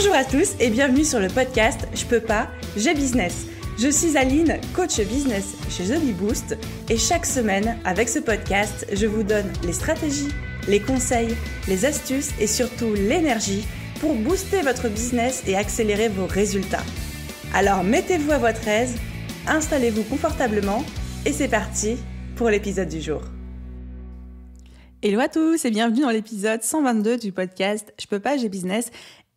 Bonjour à tous et bienvenue sur le podcast Je peux pas, j'ai business. Je suis Aline, coach business chez The Bee Boost et chaque semaine, avec ce podcast, je vous donne les stratégies, les conseils, les astuces et surtout l'énergie pour booster votre business et accélérer vos résultats. Alors mettez-vous à votre aise, installez-vous confortablement et c'est parti pour l'épisode du jour. Hello à tous et bienvenue dans l'épisode 122 du podcast Je peux pas, j'ai business.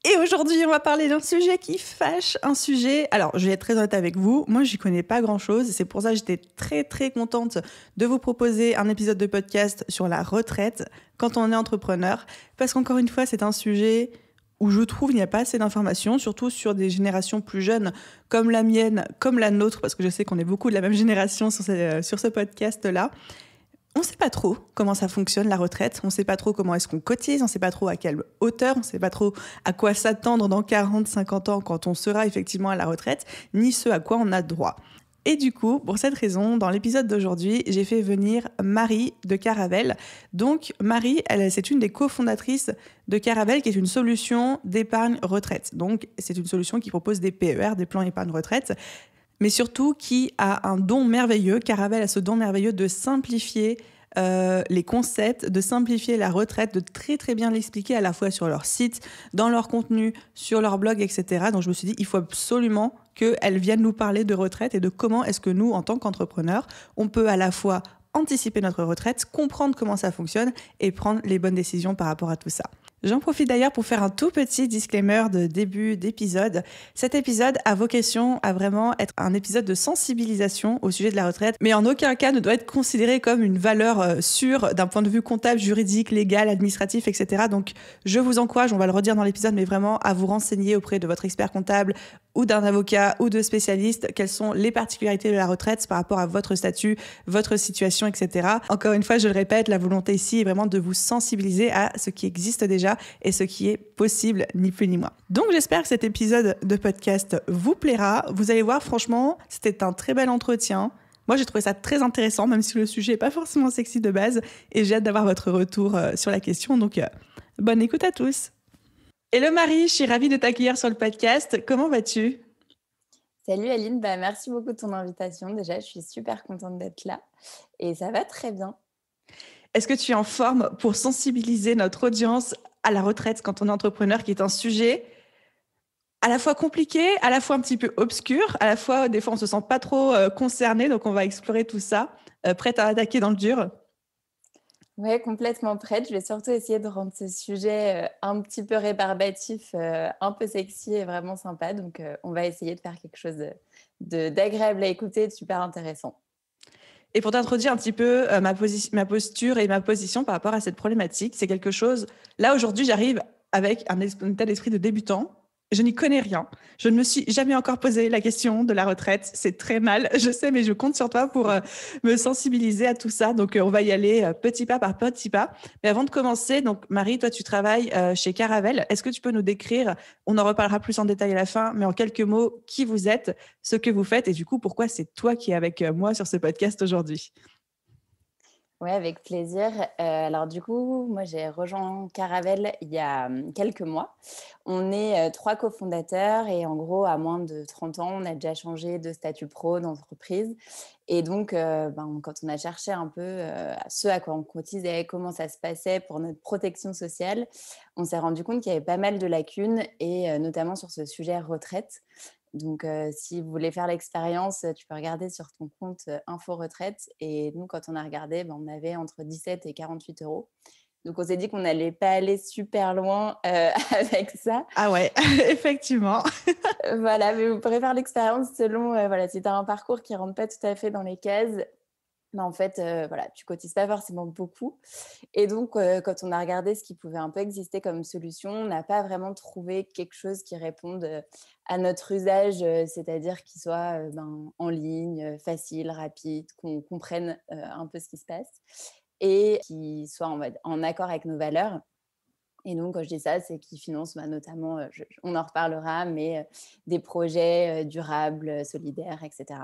Et aujourd'hui, on va parler d'un sujet qui fâche, un sujet... Alors, je vais être très honnête avec vous, moi, j'y connais pas grand-chose. C'est pour ça que j'étais très contente de vous proposer un épisode de podcast sur la retraite quand on est entrepreneur. Parce qu'encore une fois, c'est un sujet où je trouve qu'il n'y a pas assez d'informations, surtout sur des générations plus jeunes comme la mienne, comme la nôtre, parce que je sais qu'on est beaucoup de la même génération sur ce podcast-là. On ne sait pas trop comment ça fonctionne la retraite, on ne sait pas trop comment est-ce qu'on cotise, on ne sait pas trop à quelle hauteur, on ne sait pas trop à quoi s'attendre dans 40, 50 ans quand on sera effectivement à la retraite, ni ce à quoi on a droit. Et du coup, pour cette raison, dans l'épisode d'aujourd'hui, j'ai fait venir Marie de Caravel. Donc Marie, c'est une des cofondatrices de Caravel, qui est une solution d'épargne retraite. Donc c'est une solution qui propose des PER, des plans épargne retraite, mais surtout qui a un don merveilleux. Caravel a ce don merveilleux de simplifier les concepts, de simplifier la retraite, de très bien l'expliquer à la fois sur leur site, dans leur contenu, sur leur blog, etc. Donc je me suis dit, il faut absolument qu'elle vienne nous parler de retraite et de comment est-ce que nous, en tant qu'entrepreneurs, on peut à la fois anticiper notre retraite, comprendre comment ça fonctionne et prendre les bonnes décisions par rapport à tout ça. J'en profite d'ailleurs pour faire un tout petit disclaimer de début d'épisode. Cet épisode a vocation à vraiment être un épisode de sensibilisation au sujet de la retraite, mais en aucun cas ne doit être considéré comme une valeur sûre d'un point de vue comptable, juridique, légal, administratif, etc. Donc je vous encourage, on va le redire dans l'épisode, mais vraiment à vous renseigner auprès de votre expert comptable ou d'un avocat ou de spécialistes, quelles sont les particularités de la retraite par rapport à votre statut, votre situation, etc. Encore une fois, je le répète, la volonté ici est vraiment de vous sensibiliser à ce qui existe déjà et ce qui est possible, ni plus ni moins. Donc j'espère que cet épisode de podcast vous plaira. Vous allez voir, franchement, c'était un très bel entretien. Moi, j'ai trouvé ça très intéressant, même si le sujet n'est pas forcément sexy de base, et j'ai hâte d'avoir votre retour sur la question. Donc, bonne écoute à tous. Hello Marie, je suis ravie de t'accueillir sur le podcast. Comment vas-tu ? Salut Aline, merci beaucoup de ton invitation. Déjà, je suis super contente d'être là et ça va très bien. Est-ce que tu es en forme pour sensibiliser notre audience à la retraite quand on est entrepreneur, qui est un sujet à la fois compliqué, à la fois un petit peu obscur, à la fois des fois on se sent pas trop concerné, donc on va explorer tout ça. Prête à attaquer dans le dur ? Ouais, complètement prête. Je vais surtout essayer de rendre ce sujet un petit peu rébarbatif, un peu sexy et vraiment sympa. Donc, on va essayer de faire quelque chose d'agréable à écouter et de super intéressant. Et pour t'introduire un petit peu ma posture et ma position par rapport à cette problématique, c'est quelque chose... Là, aujourd'hui, j'arrive avec un état d'esprit de débutant. Je n'y connais rien. Je ne me suis jamais encore posé la question de la retraite. C'est très mal, je sais, mais je compte sur toi pour me sensibiliser à tout ça. Donc, on va y aller petit pas par petit pas. Mais avant de commencer, donc Marie, toi, tu travailles chez Caravel. Est-ce que tu peux nous décrire, on en reparlera plus en détail à la fin, mais en quelques mots, qui vous êtes, ce que vous faites et du coup, pourquoi c'est toi qui es avec moi sur ce podcast aujourd'hui ? Oui, avec plaisir. Alors du coup, moi j'ai rejoint Caravel il y a quelques mois. On est 3 cofondateurs et en gros, à moins de 30 ans, on a déjà changé de statut pro d'entreprise. Et donc, quand on a cherché un peu ce à quoi on cotisait, comment ça se passait pour notre protection sociale, on s'est rendu compte qu'il y avait pas mal de lacunes et notamment sur ce sujet retraite. Donc, si vous voulez faire l'expérience, tu peux regarder sur ton compte Info Retraite. Et nous, quand on a regardé, on avait entre 17 et 48 euros. Donc, on s'est dit qu'on n'allait pas aller super loin avec ça. Ah ouais, effectivement. Voilà, mais vous pourrez faire l'expérience selon si tu as un parcours qui ne rentre pas tout à fait dans les cases. Mais en fait, tu cotises pas forcément beaucoup. Et donc, quand on a regardé ce qui pouvait un peu exister comme solution, on n'a pas vraiment trouvé quelque chose qui réponde à notre usage, c'est-à-dire qu'il soit en ligne, facile, rapide, qu'on comprenne un peu ce qui se passe et qui soit en accord avec nos valeurs. Et donc, quand je dis ça, c'est qu'ils financent notamment, on en reparlera, mais des projets durables, solidaires, etc.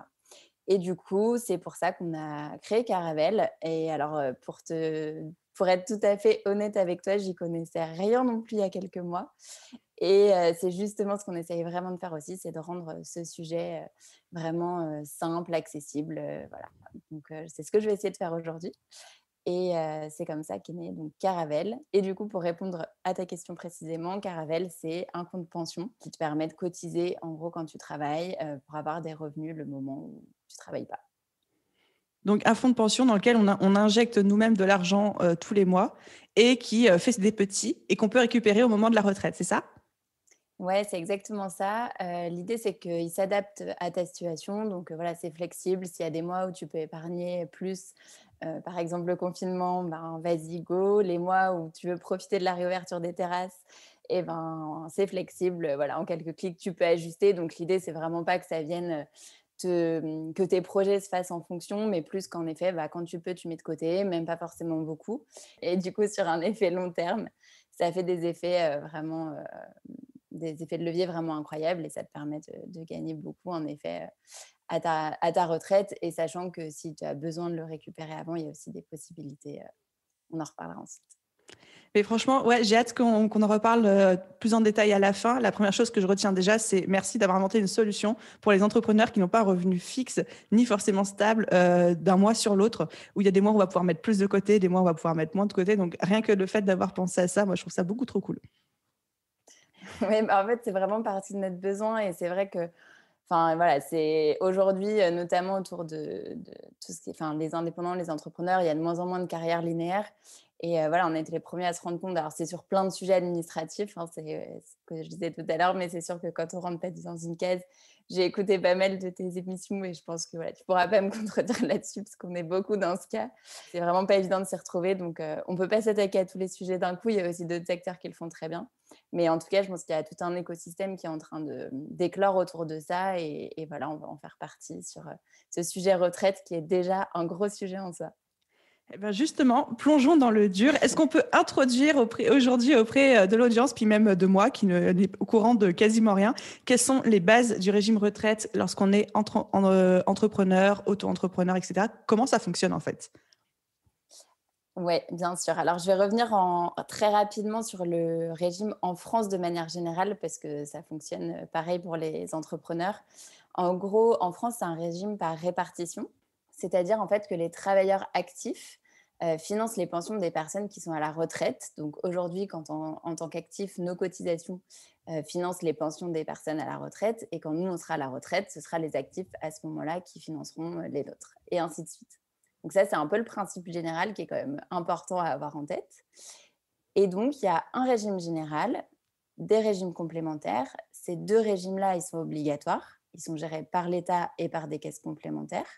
Et du coup, c'est pour ça qu'on a créé Caravel. Et alors, pour être tout à fait honnête avec toi, j'y connaissais rien non plus il y a quelques mois. Et c'est justement ce qu'on essaye vraiment de faire aussi, c'est de rendre ce sujet vraiment simple, accessible. Voilà. Donc, c'est ce que je vais essayer de faire aujourd'hui. Et c'est comme ça qu'est né donc Caravelle. Et du coup, pour répondre à ta question précisément, Caravelle, c'est un compte pension qui te permet de cotiser, en gros, quand tu travailles, pour avoir des revenus le moment où tu ne travailles pas. Donc, un fonds de pension dans lequel on injecte nous-mêmes de l'argent tous les mois et qui fait des petits et qu'on peut récupérer au moment de la retraite, c'est ça? Ouais, c'est exactement ça. L'idée, c'est qu'il s'adapte à ta situation. Donc, voilà, c'est flexible. S'il y a des mois où tu peux épargner plus, par exemple le confinement, ben, vas-y, go. Les mois où tu veux profiter de la réouverture des terrasses, et ben, c'est flexible. Voilà, en quelques clics, tu peux ajuster. Donc, l'idée, c'est vraiment pas que ça vienne que tes projets se fassent en fonction, mais plus qu'en effet, bah, quand tu peux, tu mets de côté, même pas forcément beaucoup. Et du coup, sur un effet long terme, ça fait des effets vraiment des effets de levier vraiment incroyables et ça te permet de gagner beaucoup en effet à ta retraite. Et sachant que si tu as besoin de le récupérer avant, il y a aussi des possibilités. On en reparlera ensuite. Mais franchement, ouais, j'ai hâte qu'on en reparle plus en détail à la fin. La première chose que je retiens déjà, c'est merci d'avoir inventé une solution pour les entrepreneurs qui n'ont pas un revenu fixe ni forcément stable d'un mois sur l'autre, où il y a des mois où on va pouvoir mettre plus de côté, des mois où on va pouvoir mettre moins de côté. Donc, rien que le fait d'avoir pensé à ça, moi, je trouve ça beaucoup trop cool. Oui, bah, en fait, c'est vraiment partie de notre besoin et c'est vrai que enfin, voilà, c'est aujourd'hui, notamment autour de tout ce qui est enfin, les indépendants, les entrepreneurs, il y a de moins en moins de carrières linéaires et voilà, on a été les premiers à se rendre compte. Alors, c'est sur plein de sujets administratifs, hein, c'est ce que je disais tout à l'heure, mais c'est sûr que quand on rentre pas dans une case, j'ai écouté pas mal de tes émissions et je pense que voilà, tu pourras pas me contredire là-dessus parce qu'on est beaucoup dans ce cas. C'est vraiment pas évident de s'y retrouver, donc on peut pas s'attaquer à tous les sujets d'un coup. Il y a aussi d'autres secteurs qui le font très bien. Mais en tout cas, je pense qu'il y a tout un écosystème qui est en train d'éclore autour de ça. Et voilà, on va en faire partie sur ce sujet retraite qui est déjà un gros sujet en soi. Eh ben justement, plongeons dans le dur. Est-ce qu'on peut introduire aujourd'hui auprès de l'audience, puis même de moi, qui n'est au courant de quasiment rien, quelles sont les bases du régime retraite lorsqu'on est entrepreneur, auto-entrepreneur, etc. Comment ça fonctionne en fait? Oui, bien sûr. Alors, je vais revenir très rapidement sur le régime en France de manière générale, parce que ça fonctionne pareil pour les entrepreneurs. En gros, en France, c'est un régime par répartition, c'est-à-dire en fait que les travailleurs actifs financent les pensions des personnes qui sont à la retraite. Donc aujourd'hui, en tant qu'actifs, nos cotisations financent les pensions des personnes à la retraite, et quand nous, on sera à la retraite, ce sera les actifs à ce moment-là qui financeront les nôtres, et ainsi de suite. Donc ça, c'est un peu le principe général qui est quand même important à avoir en tête. Et donc, il y a un régime général, des régimes complémentaires. Ces deux régimes-là, ils sont obligatoires. Ils sont gérés par l'État et par des caisses complémentaires.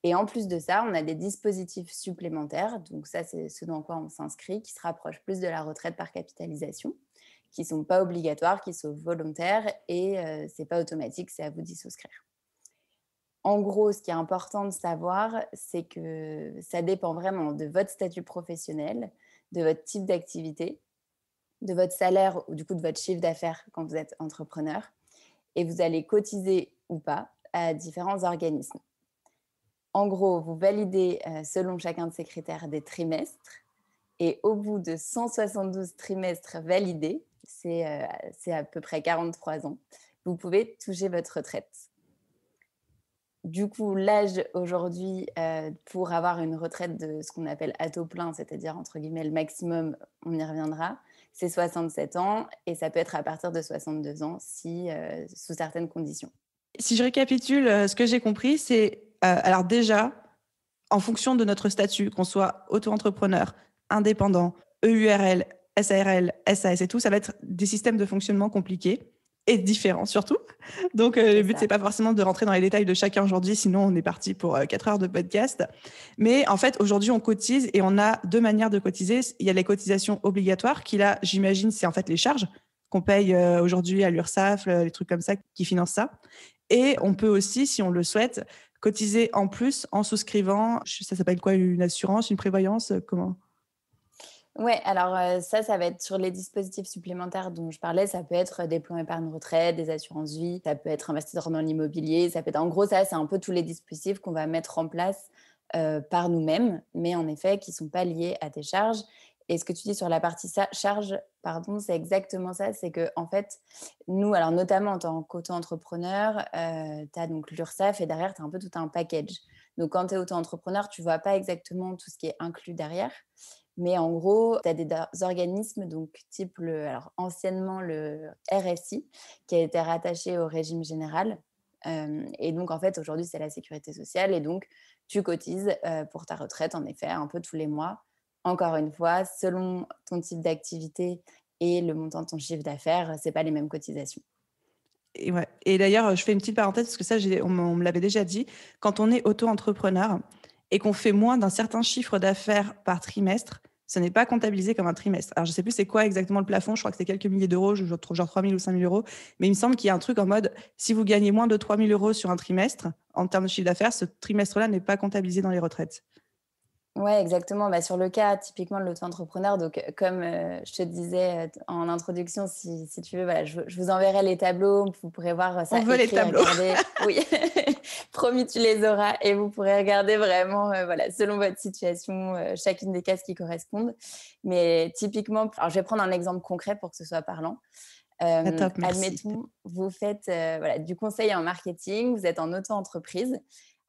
Et en plus de ça, on a des dispositifs supplémentaires. Donc ça, c'est ce dans quoi on s'inscrit, qui se rapprochent plus de la retraite par capitalisation, qui ne sont pas obligatoires, qui sont volontaires et ce n'est pas automatique, c'est à vous d'y souscrire. En gros, ce qui est important de savoir, c'est que ça dépend vraiment de votre statut professionnel, de votre type d'activité, de votre salaire ou du coup de votre chiffre d'affaires quand vous êtes entrepreneur. Et vous allez cotiser ou pas à différents organismes. En gros, vous validez selon chacun de ces critères des trimestres. Et au bout de 172 trimestres validés, c'est à peu près 43 ans, vous pouvez toucher votre retraite. Du coup, l'âge aujourd'hui pour avoir une retraite de ce qu'on appelle à taux plein, c'est-à-dire entre guillemets le maximum, on y reviendra, c'est 67 ans et ça peut être à partir de 62 ans sous certaines conditions. Si je récapitule, ce que j'ai compris, c'est alors déjà, en fonction de notre statut, qu'on soit auto-entrepreneur, indépendant, EURL, SARL, SAS et tout, ça va être des systèmes de fonctionnement compliqués et différents surtout. Donc, le but, c'est pas forcément de rentrer dans les détails de chacun aujourd'hui, sinon on est parti pour 4 heures de podcast. Mais en fait, aujourd'hui, on cotise et on a deux manières de cotiser. Il y a les cotisations obligatoires qui, là, j'imagine, c'est en fait les charges qu'on paye aujourd'hui à l'URSSAF, les trucs comme ça qui financent ça. Et on peut aussi, si on le souhaite, cotiser en plus en souscrivant, ça s'appelle quoi, une assurance, une prévoyance, comment? Oui, alors ça va être sur les dispositifs supplémentaires dont je parlais. Ça peut être des plans épargne retraite, des assurances vie, ça peut être investisseur dans l'immobilier, ça peut être en gros, ça c'est un peu tous les dispositifs qu'on va mettre en place par nous-mêmes, mais en effet qui ne sont pas liés à tes charges. Et ce que tu dis sur la partie charge, pardon, c'est exactement ça. C'est que en fait, nous, alors notamment en tant qu'auto-entrepreneur, tu as donc l'URSSAF et derrière, tu as un peu tout un package. Donc, quand tu es auto-entrepreneur, tu ne vois pas exactement tout ce qui est inclus derrière. Mais en gros, tu as des organismes, donc type alors anciennement le RSI, qui a été rattaché au régime général. Et donc, en fait, aujourd'hui, c'est la sécurité sociale. Et donc, tu cotises pour ta retraite, en effet, un peu tous les mois. Encore une fois, selon ton type d'activité et le montant de ton chiffre d'affaires, ce n'est pas les mêmes cotisations. Et, ouais. Et d'ailleurs, je fais une petite parenthèse parce que ça, on me l'avait déjà dit. Quand on est auto-entrepreneur et qu'on fait moins d'un certain chiffre d'affaires par trimestre, ce n'est pas comptabilisé comme un trimestre. Alors, je ne sais plus c'est quoi exactement le plafond. Je crois que c'est quelques milliers d'euros, genre 3 000 ou 5 000 euros. Mais il me semble qu'il y a un truc en mode, si vous gagnez moins de 3 000 euros sur un trimestre, en termes de chiffre d'affaires, ce trimestre-là n'est pas comptabilisé dans les retraites. Oui, exactement. Sur le cas typiquement de l'auto-entrepreneur, donc comme je te disais en introduction, si tu veux, voilà, je vous enverrai les tableaux, vous pourrez voir ça. On veut les tableaux. Oui, promis, tu les auras et vous pourrez regarder vraiment, voilà, selon votre situation, chacune des cases qui correspondent. Mais typiquement, alors je vais prendre un exemple concret pour que ce soit parlant. Top, merci. Admettons, vous faites voilà, du conseil en marketing, vous êtes en auto-entreprise.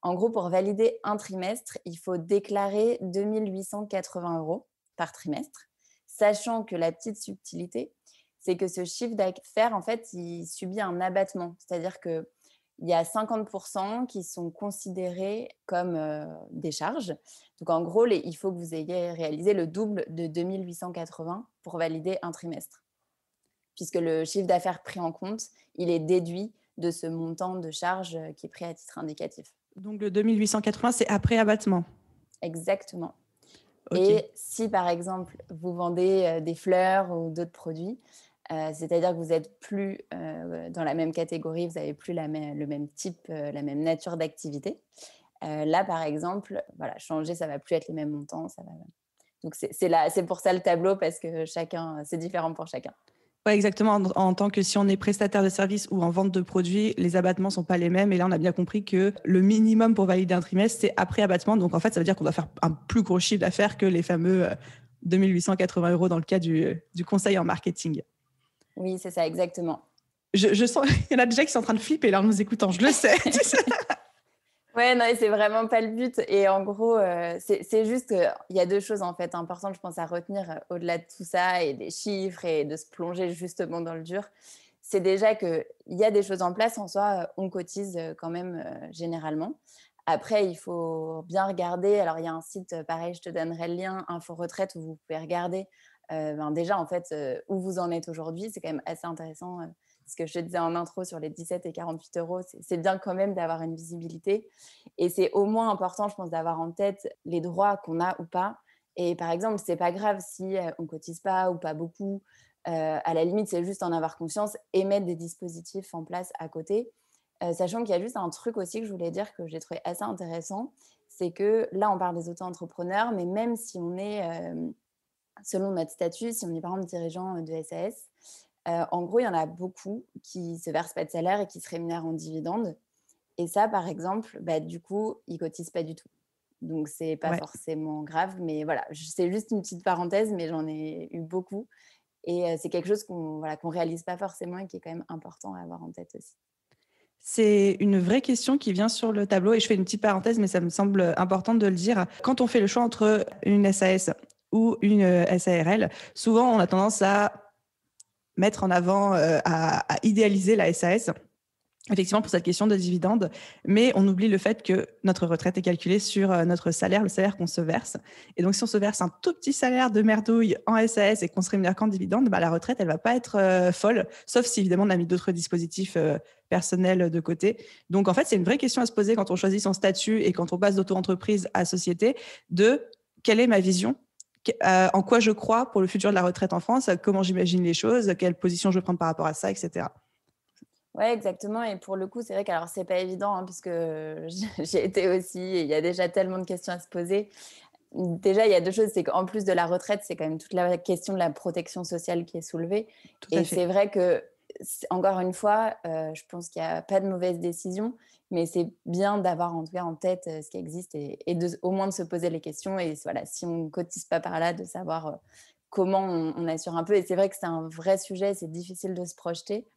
En gros, pour valider un trimestre, il faut déclarer 2 880 euros par trimestre, sachant que la petite subtilité, c'est que ce chiffre d'affaires, en fait, il subit un abattement. C'est-à-dire qu'il y a 50% qui sont considérés comme des charges. Donc, en gros, il faut que vous ayez réalisé le double de 2 880 pour valider un trimestre, puisque le chiffre d'affaires pris en compte, il est déduit de ce montant de charge qui est pris à titre indicatif. Donc, le 2880, c'est après abattement. Exactement. Okay. Et si, par exemple, vous vendez des fleurs ou d'autres produits, c'est-à-dire que vous n'êtes plus dans la même catégorie, vous n'avez plus le même type, la même nature d'activité, là, par exemple, voilà, changer, ça ne va plus être les mêmes montants. Donc, c'est pour ça le tableau, parce que c'est différent pour chacun. Oui, exactement. En tant que si on est prestataire de services ou en vente de produits, les abattements ne sont pas les mêmes. Et là, on a bien compris que le minimum pour valider un trimestre, c'est après abattement. Donc, en fait, ça veut dire qu'on doit faire un plus gros chiffre d'affaires que les fameux 2 880 euros dans le cas du conseil en marketing. Oui, c'est ça, exactement. Je sens qu'il y en a déjà qui sont en train de flipper là en nous écoutant, je le sais. Ouais, non, c'est vraiment pas le but. Et en gros, c'est juste qu'il y a deux choses en fait importantes, je pense, à retenir au-delà de tout ça et des chiffres et de se plonger justement dans le dur. C'est déjà qu'il y a des choses en place. En soi, on cotise quand même généralement. Après, il faut bien regarder. Alors, il y a un site, pareil, je te donnerai le lien, Info Retraite, où vous pouvez regarder déjà en fait où vous en êtes aujourd'hui. C'est quand même assez intéressant. Ce que je te disais en intro sur les 17 et 48 euros, c'est bien quand même d'avoir une visibilité. Et c'est au moins important, je pense, d'avoir en tête les droits qu'on a ou pas. Et par exemple, ce n'est pas grave si on ne cotise pas ou pas beaucoup. À la limite, c'est juste en avoir conscience et mettre des dispositifs en place à côté. Sachant qu'il y a juste un truc aussi que je voulais dire que j'ai trouvé assez intéressant, c'est que là, on parle des auto-entrepreneurs, mais même si on est, selon notre statut, si on est par exemple dirigeant de SAS, en gros, il y en a beaucoup qui ne se versent pas de salaire et qui se rémunèrent en dividendes. Et ça, par exemple, du coup, ils ne cotisent pas du tout. Donc, ce n'est pas forcément grave. Mais voilà, c'est juste une petite parenthèse, mais j'en ai eu beaucoup. Et c'est quelque chose qu'on ne réalise pas forcément et qui est quand même important à avoir en tête aussi. C'est une vraie question qui vient sur le tableau. Et je fais une petite parenthèse, mais ça me semble important de le dire. Quand on fait le choix entre une SAS ou une SARL, souvent, on a tendance à mettre en avant, à idéaliser la SAS, effectivement pour cette question de dividende, mais on oublie le fait que notre retraite est calculée sur notre salaire, le salaire qu'on se verse. Et donc, si on se verse un tout petit salaire de merdouille en SAS et qu'on se rémunère qu'en dividende, la retraite, elle ne va pas être folle, sauf si, évidemment, on a mis d'autres dispositifs personnels de côté. Donc, en fait, c'est une vraie question à se poser quand on choisit son statut et quand on passe d'auto-entreprise à société, de quelle est ma vision ? En quoi je crois pour le futur de la retraite en France, comment j'imagine les choses, quelle position je veux prendre par rapport à ça, etc. Oui, exactement. Et pour le coup, c'est vrai que c'est pas évident, puisque j'ai été aussi, et il y a déjà tellement de questions à se poser. Déjà, il y a deux choses, c'est qu'en plus de la retraite, c'est quand même toute la question de la protection sociale qui est soulevée. Et c'est vrai que encore une fois, je pense qu'il n'y a pas de mauvaise décision, mais c'est bien d'avoir en tout cas en tête ce qui existe et au moins de se poser les questions. Et voilà, si on ne cotise pas par là, de savoir comment on assure un peu. Et c'est vrai que c'est un vrai sujet, c'est difficile de se projeter,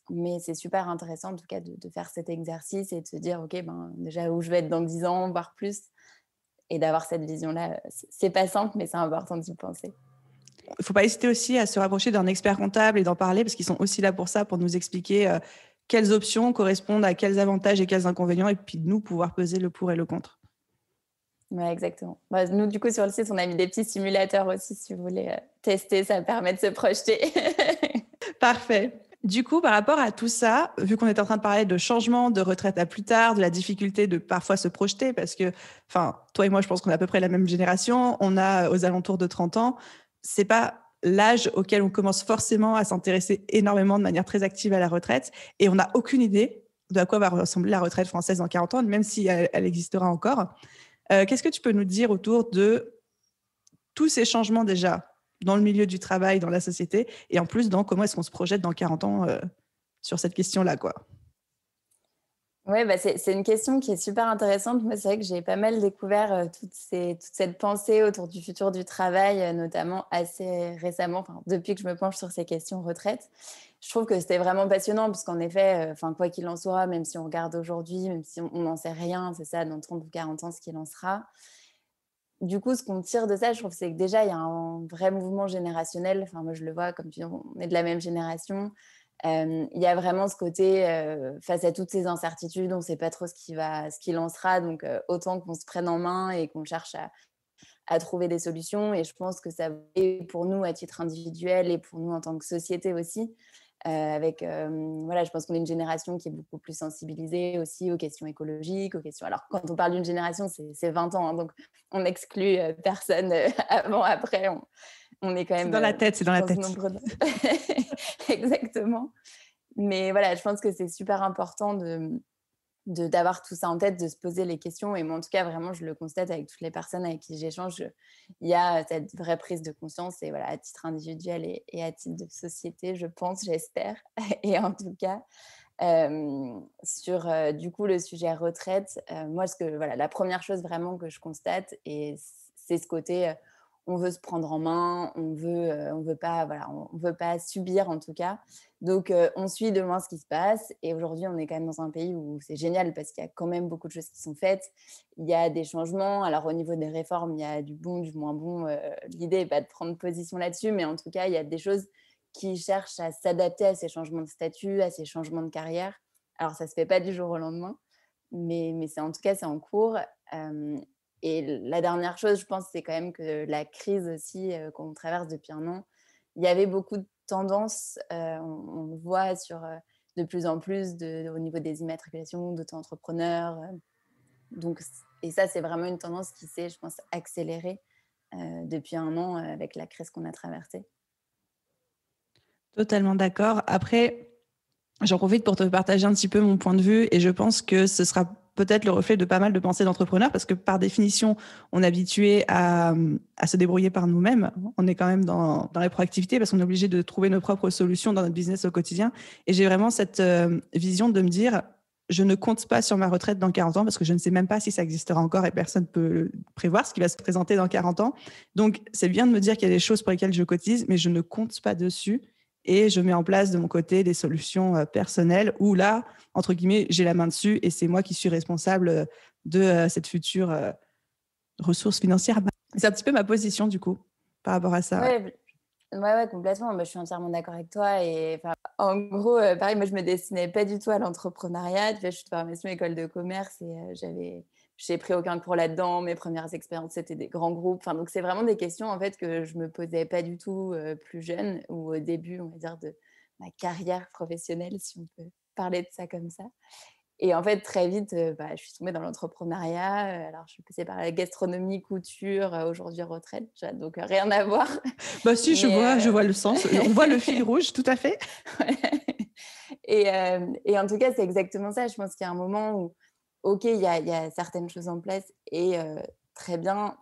mais c'est super intéressant en tout cas de faire cet exercice et de se dire, OK, ben, déjà où je vais être dans 10 ans, voire plus, et d'avoir cette vision-là. C'est pas simple, mais c'est important d'y penser. Il ne faut pas hésiter aussi à se rapprocher d'un expert comptable et d'en parler parce qu'ils sont aussi là pour ça, pour nous expliquer quelles options correspondent à quels avantages et quels inconvénients et puis nous pouvoir peser le pour et le contre. Oui, exactement. Bah, nous, du coup, sur le site, on a mis des petits simulateurs aussi, si vous voulez tester, ça permet de se projeter. Parfait. Du coup, par rapport à tout ça, vu qu'on est en train de parler de changement, de retraite à plus tard, de la difficulté de parfois se projeter, parce que, toi et moi, je pense qu'on a à peu près la même génération, on a aux alentours de 30 ans, c'est pas l'âge auquel on commence forcément à s'intéresser énormément de manière très active à la retraite, et on n'a aucune idée de à quoi va ressembler la retraite française dans 40 ans, même si elle existera encore. Qu'est-ce que tu peux nous dire autour de tous ces changements déjà dans le milieu du travail, dans la société, et en plus dans comment est-ce qu'on se projette dans 40 ans sur cette question-là, quoi. Oui, bah c'est une question qui est super intéressante. Moi, c'est vrai que j'ai pas mal découvert toute cette pensée autour du futur du travail, notamment assez récemment, depuis que je me penche sur ces questions retraite. Je trouve que c'était vraiment passionnant, parce qu'en effet, quoi qu'il en soit, même si on regarde aujourd'hui, même si on n'en sait rien, c'est ça, dans 30 ou 40 ans, ce qu'il en sera. Du coup, ce qu'on tire de ça, je trouve, c'est que déjà, il y a un vrai mouvement générationnel. Enfin, moi, je le vois, comme tu dis, on est de la même génération. Il y a vraiment ce côté, face à toutes ces incertitudes, on ne sait pas trop ce qu'il en sera. Donc, autant qu'on se prenne en main et qu'on cherche à trouver des solutions. Et je pense que ça est pour nous à titre individuel et pour nous en tant que société aussi. Je pense qu'on est une génération qui est beaucoup plus sensibilisée aussi aux questions écologiques, aux questions. Alors, quand on parle d'une génération, c'est 20 ans, hein, donc on n'exclut personne avant, après. On est quand même. C'est dans la tête, c'est dans la tête. Exactement. Mais voilà, je pense que c'est super important d'avoir tout ça en tête, de se poser les questions. Et moi, en tout cas, vraiment, je le constate avec toutes les personnes avec qui j'échange. Il y a cette vraie prise de conscience, et voilà, à titre individuel et à titre de société, je pense, j'espère. Et en tout cas, sur du coup le sujet retraite, moi, la première chose vraiment que je constate, et c'est ce côté, on veut se prendre en main, on veut pas subir en tout cas. Donc, on suit de loin ce qui se passe. Et aujourd'hui, on est quand même dans un pays où c'est génial, parce qu'il y a quand même beaucoup de choses qui sont faites. Il y a des changements. Alors, au niveau des réformes, il y a du bon, du moins bon. L'idée n'est pas de prendre position là-dessus, mais en tout cas, il y a des choses qui cherchent à s'adapter à ces changements de statut, à ces changements de carrière. Alors, ça ne se fait pas du jour au lendemain, mais en tout cas, c'est en cours. Et la dernière chose, je pense, c'est quand même que la crise aussi qu'on traverse depuis un an, il y avait beaucoup de tendances, on le voit de plus en plus au niveau des immatriculations d'auto-entrepreneurs. Et ça, c'est vraiment une tendance qui s'est, je pense, accélérée depuis un an avec la crise qu'on a traversée. Totalement d'accord. Après, j'en profite pour te partager un petit peu mon point de vue, et je pense que ce sera peut-être le reflet de pas mal de pensées d'entrepreneurs, parce que par définition, on est habitué à se débrouiller par nous-mêmes. On est quand même dans la proactivité, parce qu'on est obligé de trouver nos propres solutions dans notre business au quotidien. Et j'ai vraiment cette vision de me dire, je ne compte pas sur ma retraite dans 40 ans, parce que je ne sais même pas si ça existera encore, et personne ne peut prévoir ce qui va se présenter dans 40 ans. Donc, c'est bien de me dire qu'il y a des choses pour lesquelles je cotise, mais je ne compte pas dessus. Et je mets en place de mon côté des solutions personnelles où là, entre guillemets, j'ai la main dessus, et c'est moi qui suis responsable de cette future ressource financière. C'est un petit peu ma position, du coup, par rapport à ça. Ouais, complètement. Moi, je suis entièrement d'accord avec toi. Et en gros, pareil, moi, je me destinais pas du tout à l'entrepreneuriat. Je suis de formation école de commerce, et j'ai pris aucun cours là-dedans. Mes premières expériences, c'était des grands groupes. Donc, c'est vraiment des questions en fait que je me posais pas du tout plus jeune, ou au début, on va dire, de ma carrière professionnelle, si on peut parler de ça comme ça. Et en fait, très vite, je suis tombée dans l'entrepreneuriat. Alors, je suis passée par la gastronomie, couture, aujourd'hui retraite. Donc, rien à voir. Bah si, je vois le sens. On voit le fil rouge, tout à fait. Et en tout cas, c'est exactement ça. Je pense qu'il y a un moment où, OK, il y a certaines choses en place, et très bien,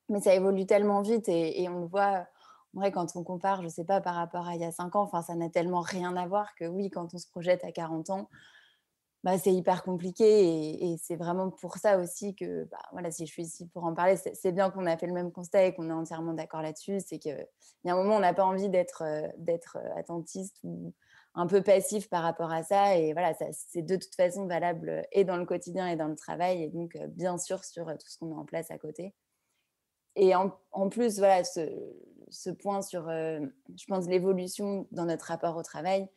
mais ça évolue tellement vite, et on le voit vrai, quand on compare, je sais pas, par rapport à il y a 5 ans, enfin, ça n'a tellement rien à voir que oui, quand on se projette à 40 ans, bah, c'est hyper compliqué et c'est vraiment pour ça aussi que, bah, voilà, si je suis ici pour en parler, c'est bien qu'on a fait le même constat et qu'on est entièrement d'accord là-dessus. C'est qu'il y a un moment, on n'a pas envie d'être attentiste ou un peu passif par rapport à ça et voilà, ça c'est de toute façon valable, et dans le quotidien et dans le travail et donc bien sûr sur, tout ce qu'on met en place à côté. Et en plus, voilà, ce point sur, je pense l'évolution dans notre rapport au travail,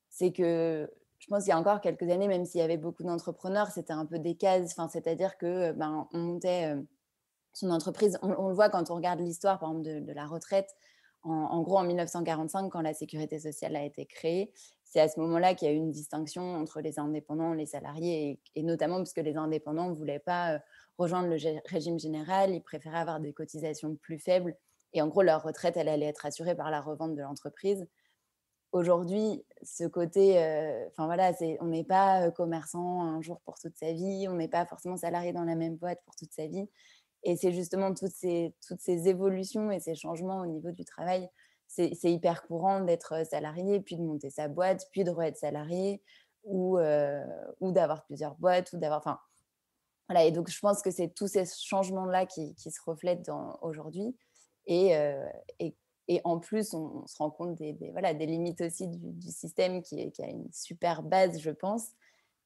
c'est que je pense qu'il y a encore quelques années, même s'il y avait beaucoup d'entrepreneurs, c'était un peu des cases. Enfin, c'est-à-dire que, ben, on montait, son entreprise. On le voit quand on regarde l'histoire, par exemple, de la retraite. En gros, en 1945, quand la sécurité sociale a été créée, c'est à ce moment-là qu'il y a eu une distinction entre les indépendants, les salariés, et notamment parce que les indépendants ne voulaient pas rejoindre le régime général, ils préféraient avoir des cotisations plus faibles. Et en gros, leur retraite, elle allait être assurée par la revente de l'entreprise. Aujourd'hui, ce côté, enfin voilà, on n'est pas commerçant un jour pour toute sa vie, on n'est pas forcément salarié dans la même boîte pour toute sa vie. Et c'est justement toutes ces évolutions et ces changements au niveau du travail. C'est hyper courant d'être salarié, puis de monter sa boîte, puis de re-être salarié, ou d'avoir plusieurs boîtes, ou d'avoir. Enfin, voilà. Et donc, je pense que c'est tous ces changements-là qui se reflètent aujourd'hui. Et, euh, et, et en plus, on se rend compte voilà, des limites aussi du système qui a une super base, je pense,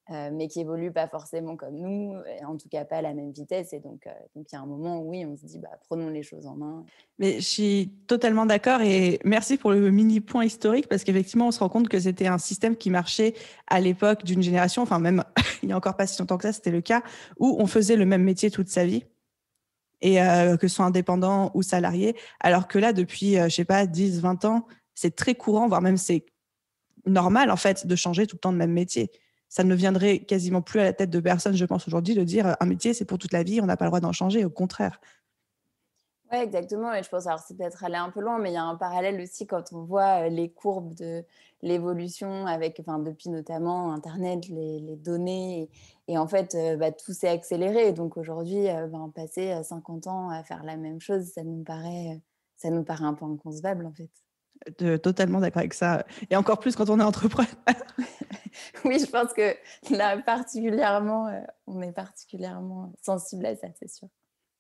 mais qui évolue pas forcément comme nous, et en tout cas pas à la même vitesse. Et donc il y a un moment où oui, on se dit, bah, prenons les choses en main. Mais je suis totalement d'accord et merci pour le mini point historique parce qu'effectivement, on se rend compte que c'était un système qui marchait à l'époque d'une génération, enfin même il n'y a encore pas si longtemps que ça, c'était le cas, où on faisait le même métier toute sa vie et que ce soit indépendant ou salarié, alors que là, depuis, je sais pas, 10, 20 ans, c'est très courant, voire même c'est normal en fait de changer tout le temps de même métier. Ça ne viendrait quasiment plus à la tête de personne, je pense, aujourd'hui, de dire un métier, c'est pour toute la vie, on n'a pas le droit d'en changer, au contraire. Ouais, exactement. Et je pense, alors c'est peut-être aller un peu loin, mais il y a un parallèle aussi quand on voit les courbes de l'évolution avec, enfin, depuis notamment Internet, les données. Et en fait, bah, tout s'est accéléré. Donc aujourd'hui, ben, passer 50 ans à faire la même chose, ça nous paraît un peu inconcevable, en fait. Totalement d'accord avec ça. Et encore plus quand on est entrepreneur. Oui, je pense que là, particulièrement, on est particulièrement sensible à ça, c'est sûr.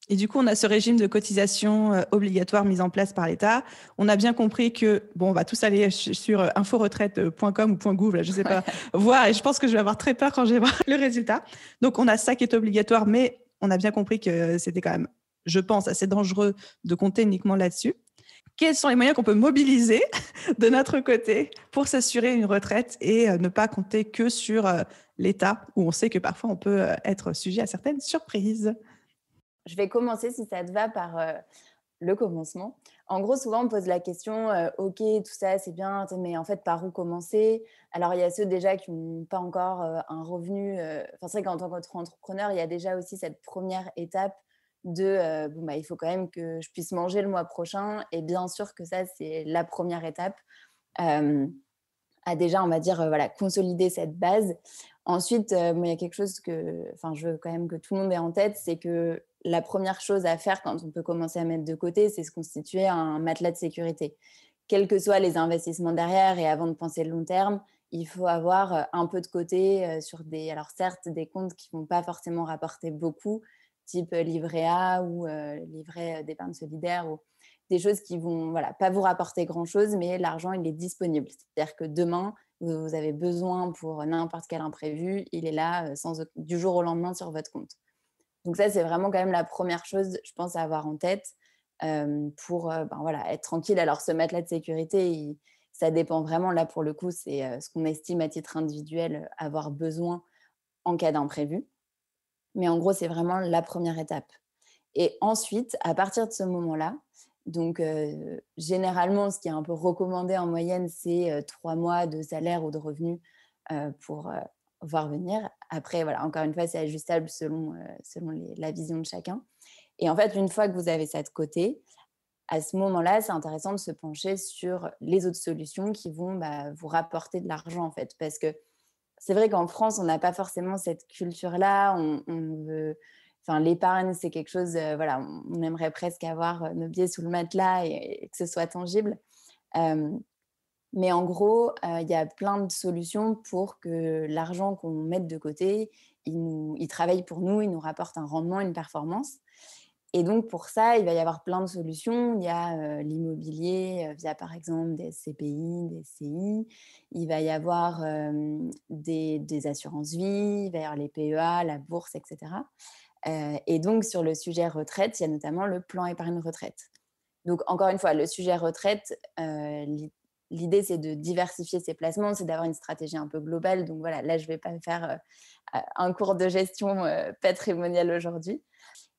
Et du coup, on a ce régime de cotisation obligatoire mis en place par l'État. On a bien compris que, bon, on va tous aller sur inforetraite.com ou .gouv, là, je sais pas, voir. Et je pense que je vais avoir très peur quand je vais voir le résultat. Donc, on a ça qui est obligatoire, mais on a bien compris que c'était quand même, je pense, assez dangereux de compter uniquement là-dessus. Quels sont les moyens qu'on peut mobiliser de notre côté pour s'assurer une retraite et ne pas compter que sur l'État, où on sait que parfois on peut être sujet à certaines surprises? Je vais commencer, si ça te va, par le commencement. En gros, souvent, on pose la question, OK, tout ça, c'est bien, mais en fait, par où commencer? Alors, il y a ceux déjà qui n'ont pas encore un revenu. Enfin, c'est vrai qu'en tant qu'entrepreneur, il y a déjà aussi cette première étape de bon, bah, il faut quand même que je puisse manger le mois prochain. Et bien sûr que ça, c'est la première étape. Euh, à déjà, on va dire, voilà, consolider cette base. Ensuite, moi, il y a quelque chose que, enfin, je veux quand même que tout le monde ait en tête, c'est que la première chose à faire quand on peut commencer à mettre de côté, c'est se constituer un matelas de sécurité. Quels que soient les investissements derrière et avant de penser le long terme, il faut avoir un peu de côté sur alors certes, des comptes qui ne vont pas forcément rapporter beaucoup, type livret A ou livret d'épargne solidaire, ou des choses qui vont, voilà, pas vous rapporter grand-chose, mais l'argent, il est disponible. C'est-à-dire que demain, vous avez besoin pour n'importe quel imprévu, il est là du jour au lendemain sur votre compte. Donc ça, c'est vraiment quand même la première chose, je pense, à avoir en tête pour ben voilà, être tranquille. Alors, ce matelas de sécurité, ça dépend vraiment. Là, pour le coup, c'est ce qu'on estime à titre individuel avoir besoin en cas d'imprévu. Mais en gros, c'est vraiment la première étape. Et ensuite, à partir de ce moment-là, donc généralement, ce qui est un peu recommandé en moyenne, c'est 3 mois de salaire ou de revenus pour voir venir. Après, voilà, encore une fois, c'est ajustable selon la vision de chacun. Et en fait, une fois que vous avez ça de côté, à ce moment-là, c'est intéressant de se pencher sur les autres solutions qui vont vous rapporter de l'argent, en fait. Parce que c'est vrai qu'en France, on n'a pas forcément cette culture-là. On veut enfin, l'épargne, c'est quelque chose, voilà, on aimerait presque avoir nos pieds sous le matelas et que ce soit tangible. Mais en gros, il y a plein de solutions pour que l'argent qu'on mette de côté, il travaille pour nous, il nous rapporte un rendement, une performance. Et donc pour ça, il va y avoir plein de solutions. Il y a, l'immobilier, via par exemple des SCPI, des SCI. Il va y avoir, des assurances vie, il va y avoir les PEA, la bourse et cetera. Et donc sur le sujet retraite, il y a notamment le plan épargne retraite. Donc encore une fois, le sujet retraite, l'idée c'est de diversifier ses placements, c'est d'avoir une stratégie un peu globale. Donc voilà, là je ne vais pas faire un cours de gestion patrimoniale aujourd'hui.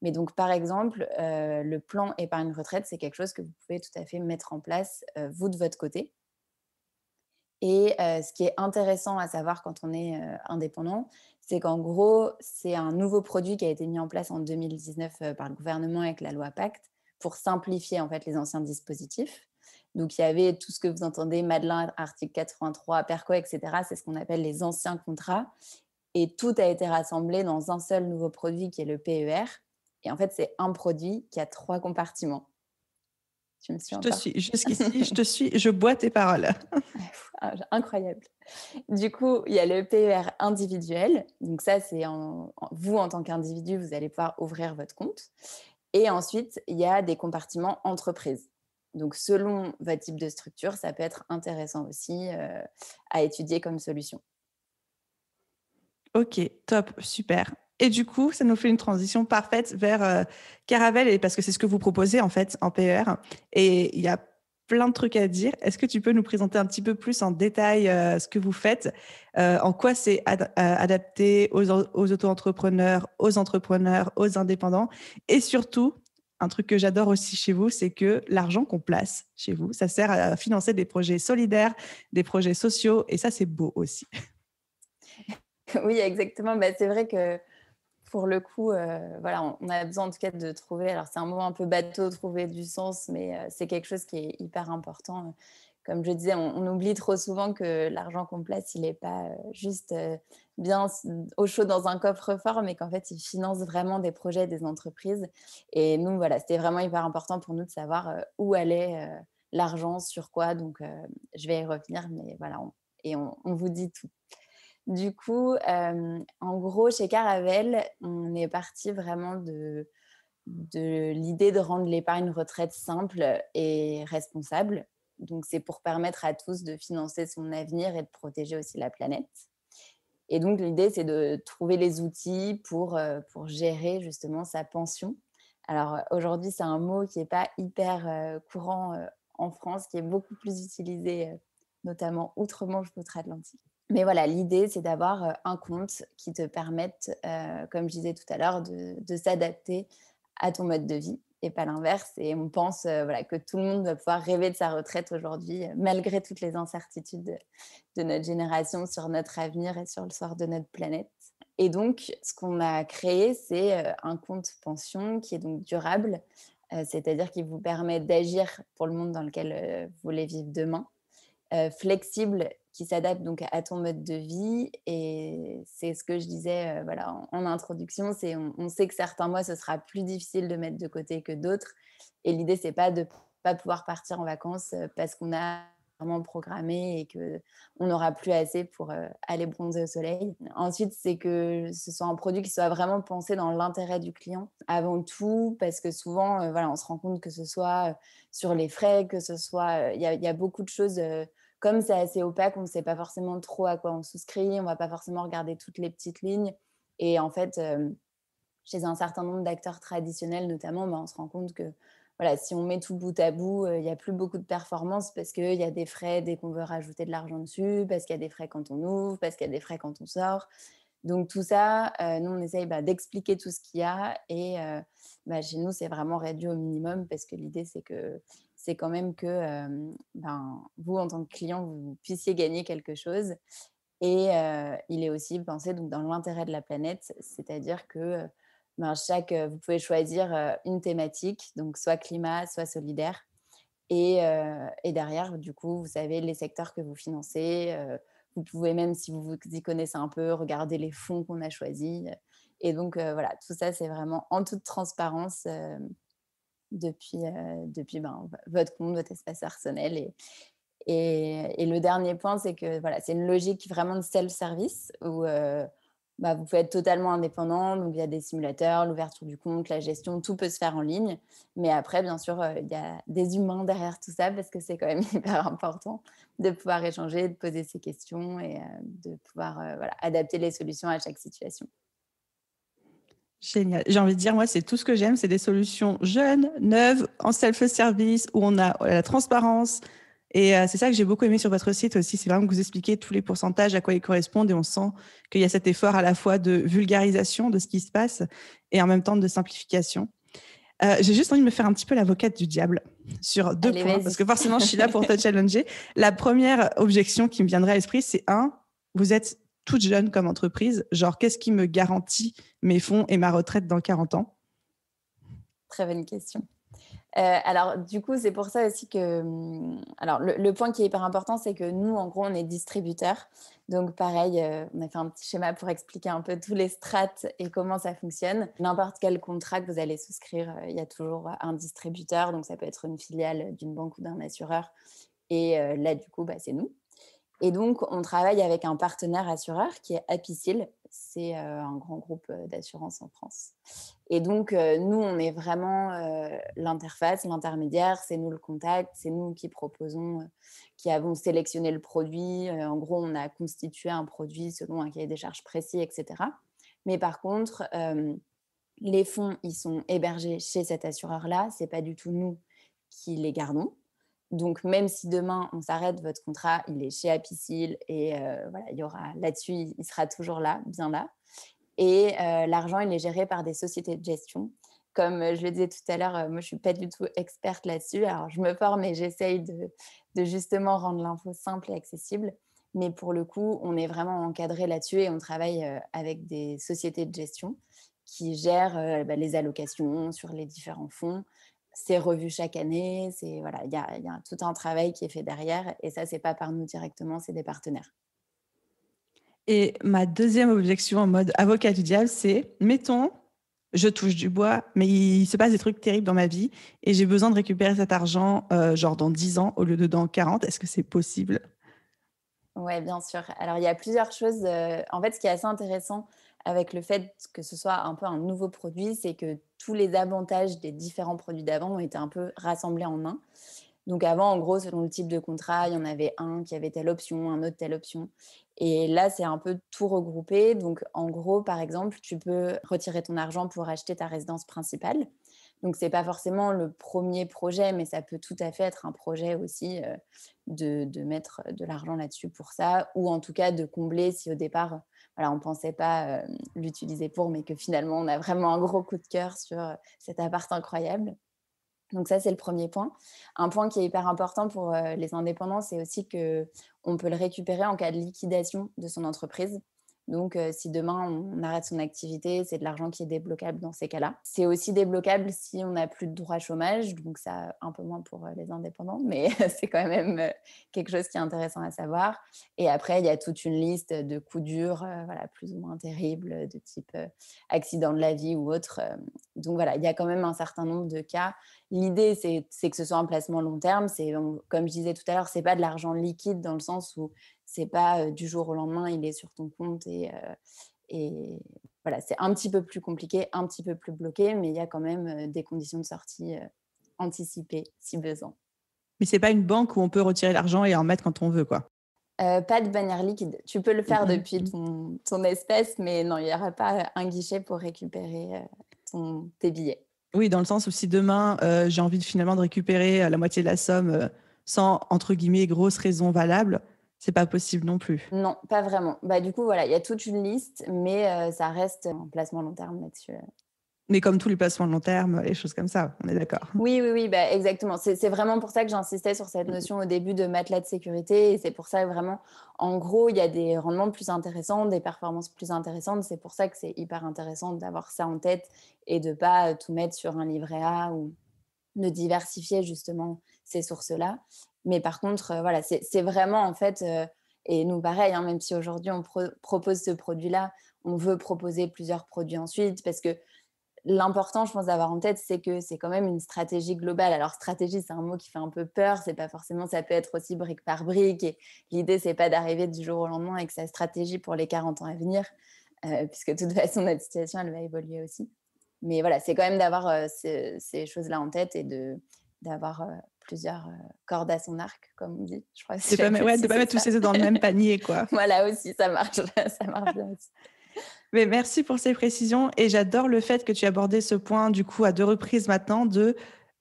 Mais donc, par exemple, le plan épargne retraite, c'est quelque chose que vous pouvez tout à fait mettre en place, vous, de votre côté. Et ce qui est intéressant à savoir quand on est indépendant, c'est qu'en gros, c'est un nouveau produit qui a été mis en place en 2019 par le gouvernement avec la loi Pacte pour simplifier en fait les anciens dispositifs. Donc, il y avait tout ce que vous entendez, Madelin, article 83, Perco, etc. C'est ce qu'on appelle les anciens contrats. Et tout a été rassemblé dans un seul nouveau produit qui est le PER. Et en fait, c'est un produit qui a 3 compartiments. Tu me suis Je te encore? suis. Jusqu'ici, je te suis. Je bois tes paroles. Incroyable. Du coup, il y a le PER individuel. Donc ça, c'est vous, en tant qu'individu, vous allez pouvoir ouvrir votre compte. Et ensuite, il y a des compartiments entreprises. Donc, selon votre type de structure, ça peut être intéressant aussi à étudier comme solution. Ok, top, super. Et du coup, ça nous fait une transition parfaite vers Caravelle, et parce que c'est ce que vous proposez en fait en PER. Et il y a plein de trucs à dire. Est-ce que tu peux nous présenter un petit peu plus en détail ce que vous faites, en quoi c'est adapté aux auto-entrepreneurs, aux entrepreneurs, aux indépendants, et surtout, un truc que j'adore aussi chez vous, c'est que l'argent qu'on place chez vous, ça sert à financer des projets solidaires, des projets sociaux, et ça, c'est beau aussi. Oui, exactement. Bah, c'est vrai que pour le coup, voilà, on a besoin en tout cas de trouver, alors c'est un mot un peu bateau, trouver du sens, mais c'est quelque chose qui est hyper important. Comme je disais, on oublie trop souvent que l'argent qu'on place, il n'est pas juste bien au chaud dans un coffre-fort, mais qu'en fait, il finance vraiment des projets, des entreprises. Et nous, voilà, c'était vraiment hyper important pour nous de savoir où allait l'argent, sur quoi. Donc, je vais y revenir, mais voilà, on vous dit tout. Du coup, en gros, chez Caravelle, on est parti vraiment de l'idée de rendre l'épargne retraite simple et responsable. Donc, c'est pour permettre à tous de financer son avenir et de protéger aussi la planète. Et donc, l'idée, c'est de trouver les outils pour gérer justement sa pension. Alors, aujourd'hui, c'est un mot qui n'est pas hyper courant en France, qui est beaucoup plus utilisé, notamment outre-Manche, outre-Atlantique. Mais voilà, l'idée, c'est d'avoir un compte qui te permette, comme je disais tout à l'heure, de s'adapter à ton mode de vie et pas l'inverse. Et on pense voilà, que tout le monde va pouvoir rêver de sa retraite aujourd'hui, malgré toutes les incertitudes de notre génération sur notre avenir et sur le sort de notre planète. Et donc, ce qu'on a créé, c'est un compte pension qui est donc durable, c'est-à-dire qui vous permet d'agir pour le monde dans lequel vous voulez vivre demain, flexible, qui s'adapte donc à ton mode de vie. Et c'est ce que je disais voilà, en introduction, c'est on sait que certains mois, ce sera plus difficile de mettre de côté que d'autres. Et l'idée, c'est pas de ne pas pouvoir partir en vacances parce qu'on a vraiment programmé et qu'on n'aura plus assez pour aller bronzer au soleil. Ensuite, c'est que ce soit un produit qui soit vraiment pensé dans l'intérêt du client avant tout, parce que souvent, voilà, on se rend compte que ce soit sur les frais, que ce soit... Il y a beaucoup de choses... comme c'est assez opaque, on ne sait pas forcément trop à quoi on souscrit, on ne va pas forcément regarder toutes les petites lignes. Et en fait, chez un certain nombre d'acteurs traditionnels notamment, on se rend compte que voilà, si on met tout bout à bout, il n'y a plus beaucoup de performance parce qu'il y a des frais dès qu'on veut rajouter de l'argent dessus, parce qu'il y a des frais quand on ouvre, parce qu'il y a des frais quand on sort. Donc tout ça, nous, on essaye d'expliquer tout ce qu'il y a. Et chez nous, c'est vraiment réduit au minimum parce que l'idée, c'est quand même que vous, en tant que client, vous puissiez gagner quelque chose. Et il est aussi pensé donc, dans l'intérêt de la planète, c'est-à-dire que vous pouvez choisir une thématique, donc soit climat, soit solidaire. Et derrière, du coup, vous savez les secteurs que vous financez. Vous pouvez même, si vous y connaissez un peu, regarder les fonds qu'on a choisis. Et donc, voilà, tout ça, c'est vraiment en toute transparence depuis votre compte, votre espace personnel. Et le dernier point, c'est que voilà, c'est une logique vraiment de self-service où vous pouvez être totalement indépendant. Donc, il y a des simulateurs, l'ouverture du compte, la gestion, tout peut se faire en ligne. Mais après, bien sûr, il y a des humains derrière tout ça parce que c'est quand même hyper important de pouvoir échanger, de poser ses questions et de pouvoir adapter les solutions à chaque situation. Génial. J'ai envie de dire, moi, c'est tout ce que j'aime, c'est des solutions jeunes, neuves, en self-service, où on a la transparence. Et c'est ça que j'ai beaucoup aimé sur votre site aussi, c'est vraiment que vous expliquez tous les pourcentages, à quoi ils correspondent, et on sent qu'il y a cet effort à la fois de vulgarisation de ce qui se passe et en même temps de simplification. J'ai juste envie de me faire un petit peu l'avocate du diable sur deux Allez, points, vas-y. parce que forcément, je suis là pour te challenger. La première objection qui me viendrait à l'esprit, c'est vous êtes toute jeune comme entreprise, genre qu'est-ce qui me garantit mes fonds et ma retraite dans 40 ans? Très bonne question. Alors, du coup, c'est pour ça aussi que alors le point qui est hyper important, c'est que nous, en gros, on est distributeur. Donc pareil, on a fait un petit schéma pour expliquer un peu tous les strates et comment ça fonctionne. N'importe quel contrat que vous allez souscrire, il y a toujours un distributeur. Donc ça peut être une filiale d'une banque ou d'un assureur. Et là, du coup, c'est nous. Et donc, on travaille avec un partenaire assureur qui est Apicil. C'est un grand groupe d'assurance en France. Et donc, nous, on est vraiment l'interface, l'intermédiaire. C'est nous le contact. C'est nous qui proposons, qui avons sélectionné le produit. En gros, on a constitué un produit selon un cahier des charges précis, etc. Mais par contre, les fonds, ils sont hébergés chez cet assureur-là. Ce n'est pas du tout nous qui les gardons. Donc, même si demain, on s'arrête, votre contrat, il est chez Apicil et il y aura là-dessus, il sera toujours là, bien là. Et l'argent, il est géré par des sociétés de gestion. Comme je le disais tout à l'heure, moi, je ne suis pas du tout experte là-dessus. Alors, je me forme et j'essaye de justement rendre l'info simple et accessible. Mais pour le coup, on est vraiment encadré là-dessus et on travaille avec des sociétés de gestion qui gèrent les allocations sur les différents fonds. C'est revu chaque année. Il y a tout un travail qui est fait derrière. Et ça, ce n'est pas par nous directement, c'est des partenaires. Et ma deuxième objection en mode avocat du diable, c'est, mettons, je touche du bois, mais il se passe des trucs terribles dans ma vie et j'ai besoin de récupérer cet argent genre dans 10 ans au lieu de dans 40. Est-ce que c'est possible? Oui, bien sûr. Alors, il y a plusieurs choses. En fait, ce qui est assez intéressant avec le fait que ce soit un peu un nouveau produit, c'est que tous les avantages des différents produits d'avant ont été un peu rassemblés en un. Donc avant, en gros, selon le type de contrat, il y en avait un qui avait telle option, un autre telle option. Et là, c'est un peu tout regroupé. Donc en gros, par exemple, tu peux retirer ton argent pour acheter ta résidence principale. Donc ce n'est pas forcément le premier projet, mais ça peut tout à fait être un projet aussi de mettre de l'argent là-dessus pour ça, ou en tout cas de combler si au départ, on ne pensait pas l'utiliser pour, mais que finalement, on a vraiment un gros coup de cœur sur cet appart incroyable. Donc ça, c'est le premier point. Un point qui est hyper important pour les indépendants, c'est aussi qu'on peut le récupérer en cas de liquidation de son entreprise. Donc, si demain, on arrête son activité, c'est de l'argent qui est débloquable dans ces cas-là. C'est aussi débloquable si on n'a plus de droit chômage. Donc, ça, un peu moins pour les indépendants, mais c'est quand même quelque chose qui est intéressant à savoir. Et après, il y a toute une liste de coups durs, plus ou moins terribles, de type accident de la vie ou autre. Donc, il y a quand même un certain nombre de cas. L'idée, c'est que ce soit un placement long terme. Comme je disais tout à l'heure, ce n'est pas de l'argent liquide dans le sens où c'est pas du jour au lendemain, il est sur ton compte et c'est un petit peu plus compliqué, un petit peu plus bloqué, mais il y a quand même des conditions de sortie anticipées si besoin. Mais c'est pas une banque où on peut retirer l'argent et en mettre quand on veut, quoi. Pas de bannière liquide. Tu peux le faire depuis ton espèce, mais non, il n'y aura pas un guichet pour récupérer tes billets. Oui, dans le sens où si demain, j'ai envie finalement de récupérer la moitié de la somme sans, entre guillemets, grosse raison valable, c'est pas possible non plus. Non, pas vraiment. Du coup, il y a toute une liste, mais ça reste un placement long terme là-dessus. Mais comme tous les placements de long terme, les choses comme ça, on est d'accord. Oui, exactement. C'est vraiment pour ça que j'insistais sur cette notion au début de matelas de sécurité. Et c'est pour ça que vraiment, en gros, il y a des rendements plus intéressants, des performances plus intéressantes. C'est pour ça que c'est hyper intéressant d'avoir ça en tête et de ne pas tout mettre sur un livret A ou de diversifier justement ces sources-là. Mais par contre, c'est vraiment en fait, et nous pareil, même si aujourd'hui on propose ce produit-là, on veut proposer plusieurs produits ensuite, parce que l'important, je pense, d'avoir en tête, c'est que c'est quand même une stratégie globale. Alors, stratégie, c'est un mot qui fait un peu peur. C'est pas forcément, ça peut être aussi brique par brique. Et l'idée, c'est pas d'arriver du jour au lendemain avec sa stratégie pour les 40 ans à venir, puisque de toute façon, notre situation, elle va évoluer aussi. Mais voilà, c'est quand même d'avoir ces choses-là en tête et d'avoir plusieurs cordes à son arc, comme on dit. Je crois que de pas mettre tous ses œufs dans le même panier, quoi. Voilà aussi, ça marche bien aussi. Mais merci pour ces précisions et j'adore le fait que tu aies abordé ce point du coup à 2 reprises maintenant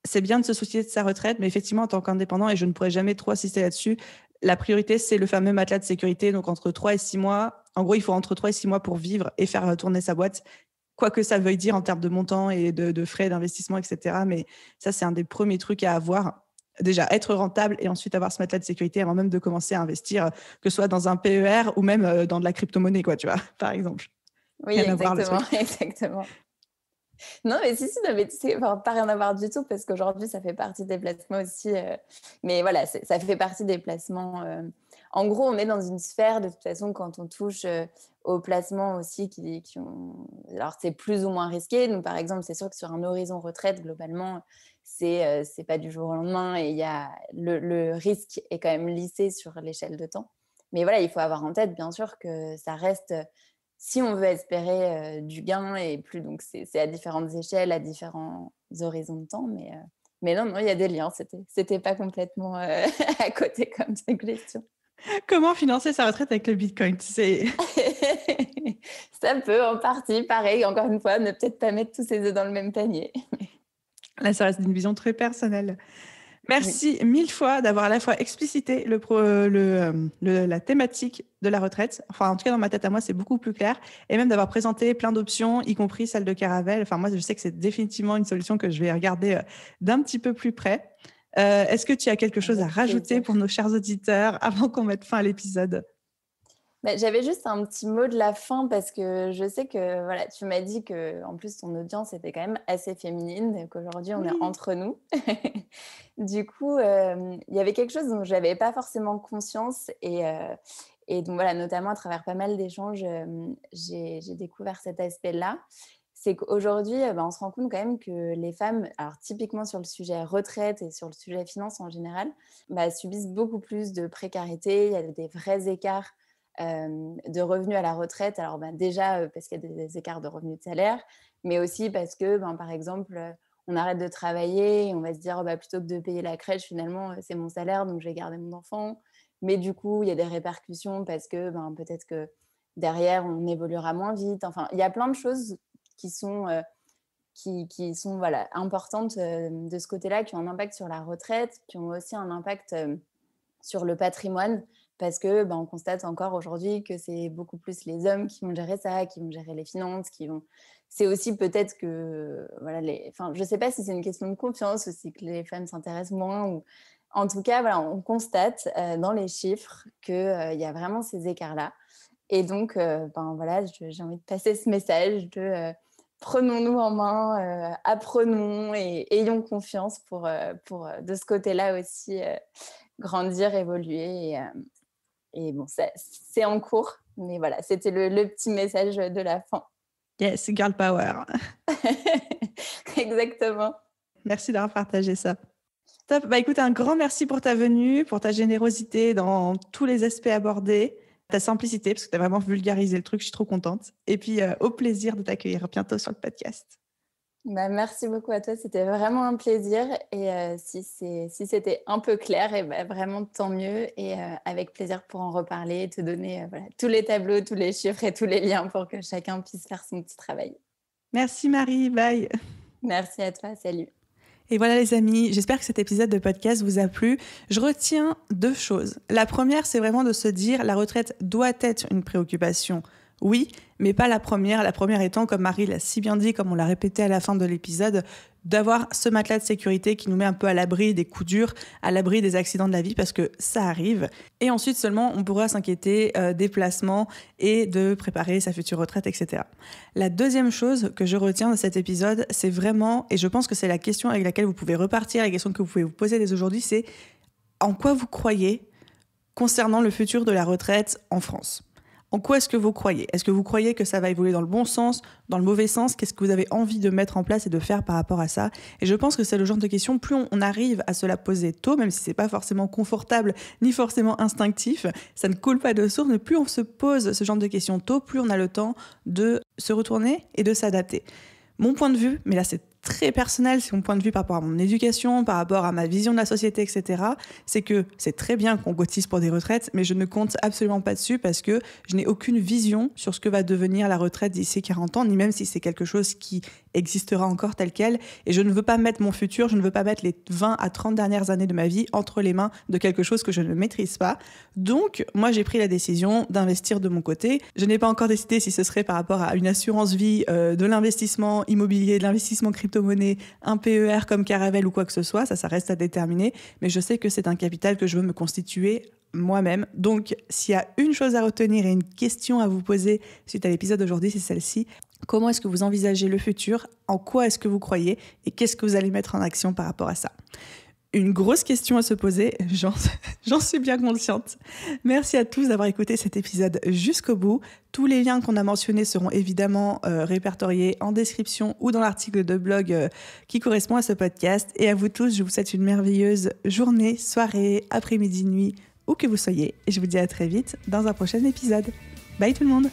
c'est bien de se soucier de sa retraite, mais effectivement en tant qu'indépendant, et je ne pourrais jamais trop insister là-dessus, la priorité c'est le fameux matelas de sécurité, donc entre 3 et 6 mois. En gros, il faut entre 3 et 6 mois pour vivre et faire tourner sa boîte, quoi que ça veuille dire en termes de montant et de frais d'investissement, etc. Mais ça, c'est un des premiers trucs à avoir. Déjà, être rentable et ensuite avoir ce matelas de sécurité avant même de commencer à investir, que ce soit dans un PER ou même dans de la crypto-monnaie, quoi, tu vois, par exemple. Oui, exactement. Non, mais si, non, mais pas rien à voir du tout, parce qu'aujourd'hui, ça fait partie des placements aussi. Mais voilà, ça fait partie des placements. En gros, on est dans une sphère, de toute façon, quand on touche aux placements aussi qui ont... Alors, c'est plus ou moins risqué. Donc, par exemple, c'est sûr que sur un horizon retraite, globalement, c'est pas du jour au lendemain et le risque est quand même lissé sur l'échelle de temps. Mais voilà, il faut avoir en tête, bien sûr, que ça reste... Si on veut espérer du gain, et plus, donc c'est à différentes échelles, à différents horizons de temps, mais non, il y a des liens, c'était pas complètement à côté comme question. Comment financer sa retraite avec le Bitcoin? Ça peut, en partie, pareil, encore une fois, ne peut-être pas mettre tous ses œufs dans le même panier. Là, ça reste une vision très personnelle. Merci mille fois d'avoir à la fois explicité la thématique de la retraite. Enfin, en tout cas, dans ma tête à moi, c'est beaucoup plus clair. Et même d'avoir présenté plein d'options, y compris celle de Caravelle. Enfin, moi, je sais que c'est définitivement une solution que je vais regarder d'un petit peu plus près. Est-ce que tu as quelque chose à rajouter pour nos chers auditeurs avant qu'on mette fin à l'épisode ? J'avais juste un petit mot de la fin, parce que je sais que voilà, tu m'as dit que en plus ton audience était quand même assez féminine et qu'aujourd'hui on est entre nous. Du coup, il y avait quelque chose dont je n'avais pas forcément conscience et donc voilà, notamment à travers pas mal d'échanges, j'ai découvert cet aspect-là. C'est qu'aujourd'hui, on se rend compte quand même que les femmes, alors typiquement sur le sujet retraite et sur le sujet finance en général, subissent beaucoup plus de précarité. Il y a des vrais écarts de revenus à la retraite. Alors déjà parce qu'il y a des écarts de revenus de salaire, mais aussi parce que par exemple on arrête de travailler et on va se dire plutôt que de payer la crèche, finalement c'est mon salaire, donc je vais garder mon enfant. Mais du coup il y a des répercussions parce que peut-être que derrière on évoluera moins vite. Enfin, il y a plein de choses qui sont voilà, importantes de ce côté-là, qui ont un impact sur la retraite, qui ont aussi un impact sur le patrimoine, parce que on constate encore aujourd'hui que c'est beaucoup plus les hommes qui vont gérer ça, qui vont gérer les finances, c'est aussi peut-être que voilà, je ne sais pas si c'est une question de confiance ou si que les femmes s'intéressent moins, ou en tout cas voilà, on constate dans les chiffres qu'il y a vraiment ces écarts-là. Et donc voilà, j'ai envie de passer ce message de prenons-nous en main, apprenons et ayons confiance pour de ce côté-là aussi grandir, évoluer. Et bon, c'est en cours, mais voilà, c'était le petit message de la fin. Yes, girl power. Exactement. Merci d'avoir partagé ça. Top. Écoute, un grand merci pour ta venue, pour ta générosité dans tous les aspects abordés, ta simplicité, parce que tu as vraiment vulgarisé le truc, je suis trop contente. Et puis, au plaisir de t'accueillir bientôt sur le podcast. Merci beaucoup à toi, c'était vraiment un plaisir. Et si c'était un peu clair, vraiment tant mieux. Et avec plaisir pour en reparler et te donner tous les tableaux, tous les chiffres et tous les liens pour que chacun puisse faire son petit travail. Merci Marie, bye. Merci à toi, salut. Et voilà les amis, j'espère que cet épisode de podcast vous a plu. Je retiens 2 choses. La première, c'est vraiment de se dire la retraite doit être une préoccupation. Oui, mais pas la première. La première étant, comme Marie l'a si bien dit, comme on l'a répété à la fin de l'épisode, d'avoir ce matelas de sécurité qui nous met un peu à l'abri des coups durs, à l'abri des accidents de la vie, parce que ça arrive. Et ensuite seulement, on pourra s'inquiéter des placements et de préparer sa future retraite, etc. La deuxième chose que je retiens de cet épisode, c'est vraiment, et je pense que c'est la question avec laquelle vous pouvez repartir, la question que vous pouvez vous poser dès aujourd'hui, c'est en quoi vous croyez concernant le futur de la retraite en France ? En quoi est-ce que vous croyez ? Est-ce que vous croyez que ça va évoluer dans le bon sens, dans le mauvais sens ? Qu'est-ce que vous avez envie de mettre en place et de faire par rapport à ça ? Et je pense que c'est le genre de question, plus on arrive à se la poser tôt, même si c'est pas forcément confortable ni forcément instinctif, ça ne coule pas de source, mais plus on se pose ce genre de questions tôt, plus on a le temps de se retourner et de s'adapter. Mon point de vue, mais là c'est très personnel, c'est mon point de vue par rapport à mon éducation, par rapport à ma vision de la société, etc. C'est que c'est très bien qu'on cotise pour des retraites, mais je ne compte absolument pas dessus parce que je n'ai aucune vision sur ce que va devenir la retraite d'ici 40 ans, ni même si c'est quelque chose qui existera encore tel quel. Et je ne veux pas mettre mon futur, je ne veux pas mettre les 20 à 30 dernières années de ma vie entre les mains de quelque chose que je ne maîtrise pas. Donc, moi, j'ai pris la décision d'investir de mon côté. Je n'ai pas encore décidé si ce serait par rapport à une assurance vie, de l'investissement immobilier, de l'investissement crypto-monnaie, un PER comme Caravelle ou quoi que ce soit. Ça reste à déterminer. Mais je sais que c'est un capital que je veux me constituer moi-même. Donc, s'il y a une chose à retenir et une question à vous poser suite à l'épisode d'aujourd'hui, c'est celle-ci. Comment est-ce que vous envisagez le futur ? En quoi est-ce que vous croyez ? Et qu'est-ce que vous allez mettre en action par rapport à ça ? Une grosse question à se poser, j'en suis bien consciente. Merci à tous d'avoir écouté cet épisode jusqu'au bout. Tous les liens qu'on a mentionnés seront évidemment répertoriés en description ou dans l'article de blog qui correspond à ce podcast. Et à vous tous, je vous souhaite une merveilleuse journée, soirée, après-midi, nuit, où que vous soyez. Et je vous dis à très vite dans un prochain épisode. Bye tout le monde!